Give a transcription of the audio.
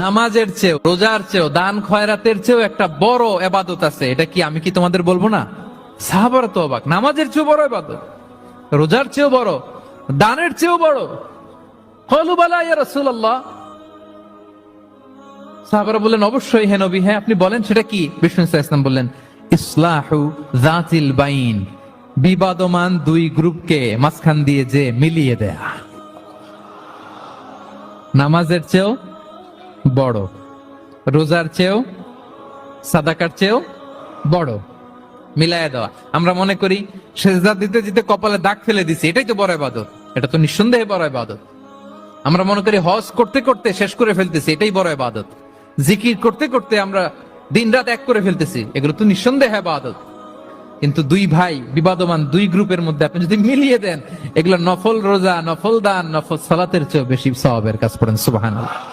নামাজের চেয়েও, রোজার চেয়েও, দান খয়রাতের চেয়েও একটা বড় ইবাদত আছে। এটা কি আমি কি তোমাদের বলবো না? সাহাবারা তো অবাক, নামাজের চেয়েও বড় ইবাদত, রোজার চেয়েও বড়, দানের চেয়েও বড়। ক্বালু বালা ইয়া রাসূলুল্লাহ। সাহাবারা বললেন অবশ্যই হে নবী, হ্যাঁ আপনি বলেন সেটা কি? বিষ্ণু সাল্লাল্লাহু আলাইহি ওয়াসাল্লাম বললেন ইসলাহু যাতিল বাইন, বিবাদমান দুই গ্রুপকে মাঝখান দিয়ে যে মিলিয়ে দেয়া। নামাজের চেয়েও বড়, রোজার চেয়েও, সাদাকার চেয়েও বড়, মিলায়া দেওয়া। আমরা মনে করি সেজদা দিতে দিতে কপালে দাগ ফেলে দিছি, এটাই তো বড় ইবাদত। এটা তো নিঃসন্দেহে বড় ইবাদত। আমরা মনে করি হজ করতে করতে শেষ করে ফেলতেছি, এটাই বড় ইবাদত। জিকির করতে করতে আমরা দিনরাত এক করে ফেলতেছি, এগুলো তো নিঃসন্দেহে ইবাদত। কিন্তু দুই ভাই বিবাদমান দুই গ্রুপের মধ্যে আপনি যদি মিলিয়ে দেন, এগুলো নফল রোজা, নফল দান, নফল সালাতের চেয়েও বেশি সওয়াবের কাজ। পড়েন সুবহানাল্লাহ।